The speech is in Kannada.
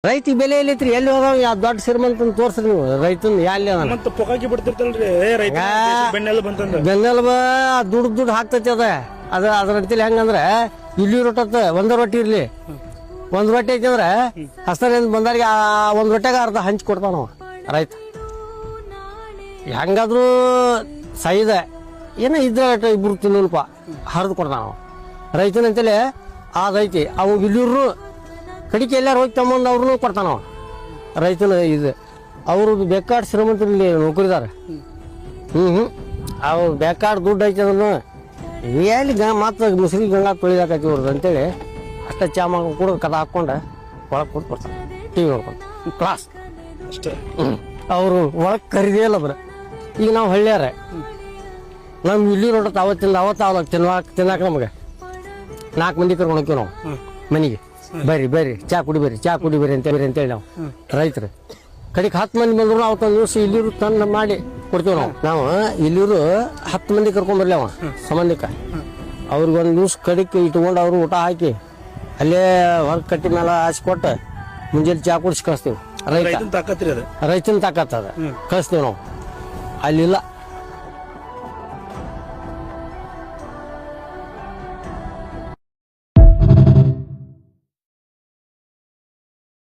ರೈತ ಬೆಲೆ ಎಲ್ಲೈತ್ರಿ ಎಲ್ಲಿ ಹೋದ ಯಾವ ದೊಡ್ಡ ಶ್ರೀಮಂತ ತೋರ್ಸ್ರಿ ನೀವು ರೈತನ ಎಲ್ಲಿ ಅದ ಮತ್ತ ಪೊಕಾಕಿ ಬಿಡ್ತಿರ್ತಲ್ರಿ ರೈತ ಬೆನ್ನೆಲ್ಲ ಬಂತಂದ ಬೆನ್ನೆಲುಬ ದುಡ್ಡು ಹಾಕ್ತೈತಿ ಅದ ಅದ್ರ ರೀತಿಲಿ ಹೆಂಗಂದ್ರೆ ಇಲ್ಲಿ ರೊಟ್ಟ ಒಂದ ರೊಟ್ಟಿ ಇರ್ಲಿ ಒಂದ್ ರೊಟ್ಟಿ ಐತಂದ್ರೆ ಹಸ್ತರಿಂದ ಬಂದವ್ರಿಗೆ ಒಂದ್ ರೊಟ್ಟೆಗ ಅರ್ಧ ಹಂಚಿ ಕೊಡ್ತಾನ ರೈತ ಹೆಂಗಾದ್ರು ಸೈದ ಏನ ಇದ್ರ ಇಬ್ರು ತಿನ್ನಲ್ಪ ಹರಿದು ಕೊಡ್ತಾನ ರೈತನಂತಲೇ ಅದೈತಿ ಅವು ಇಲ್ಲಿರು ಕಡಿಕೆ ಎಲ್ಲಾರು ಹೋಗಿ ತಮ್ಮಂದು ಅವ್ರನ್ನೂ ಕೊಡ್ತಾನ ರೈತನ ಇದು ಅವರು ಬೇಕಾಡ್ ಶ್ರೀಮಂತರಲ್ಲಿ ನೌಕರಿದಾರ ಅವು ಬೇಕಾಡ್ ದುಡ್ಡು ಐತಿ ಅದನ್ನು ಎಲ್ಲಿ ಮತ್ತೆ ಮುಸ್ರಿ ಗಂಗಾ ತೊಳಿದಾಕೈತಿ ಅವ್ರದ್ದು ಅಂತೇಳಿ ಅಷ್ಟ ಚಾ ಮಾಡ್ಕೊಂಡು ಕೂಡ ಕದ ಹಾಕ್ಕೊಂಡು ಒಳಗೆ ಕೂತ್ ಬರ್ತಾರೆ ಟಿ ವಿ ನೋಡ್ಕೊಂಡು ಕ್ಲಾಸ್ ಅಷ್ಟೇ ಅವರು ಒಳಗೆ ಕರೀದೇ ಇಲ್ಲ ಬರ ಈಗ ನಾವು ಹಳ್ಳಿಯಾರ ನಮ್ ಇಲ್ಲಿ ನೋಡತ್ತ ಅವತ್ತು ತಿನ್ನಾಕ ನಮಗೆ 4 ಮಂದಿ ಕರ್ಕೊಂಡು ಹೋಗ್ತೀವಿ ನಾವು ಮನೆಗೆ ಬರ್ರಿ ಚಾ ಕುಡಿ ಬರ್ರಿ ಅಂತೇಳಿ ನಾವು ರೈತರು ಕಡೆಗೆ 10 ಮಂದಿ ಬಂದ್ರು ಅವತ್ತೊಂದು ದಿವಸ ಇಲ್ಲಿರು ತಂದು ಮಾಡಿ ಕೊಡ್ತೀವಿ ನಾವು ಇಲ್ಲಿರು 10 ಮಂದಿ ಕರ್ಕೊಂಡ್ ಬರ್ಲಿ ಅವ ಸಂಬಂಧಿಕ ಅವ್ರಿಗೊಂದು ದಿವ್ಸ ಕಡಿಕೆ ಇಟ್ಕೊಂಡು ಅವ್ರು ಊಟ ಹಾಕಿ ಅಲ್ಲೇ ಹೊರ ಕಟ್ಟಿ ಮೇಲೆ ಹಾಸಿಕೊಟ್ಟು ಮುಂಜಾನೆ ಚಾ ಕುಡಿಸಿ ಕಳಿಸ್ತೀವಿ ರೈತನ ತಾಕತ್ ಅದ ಕಳಿಸ್ತೀವಿ ನಾವು ಅಲ್ಲಿಲ್ಲ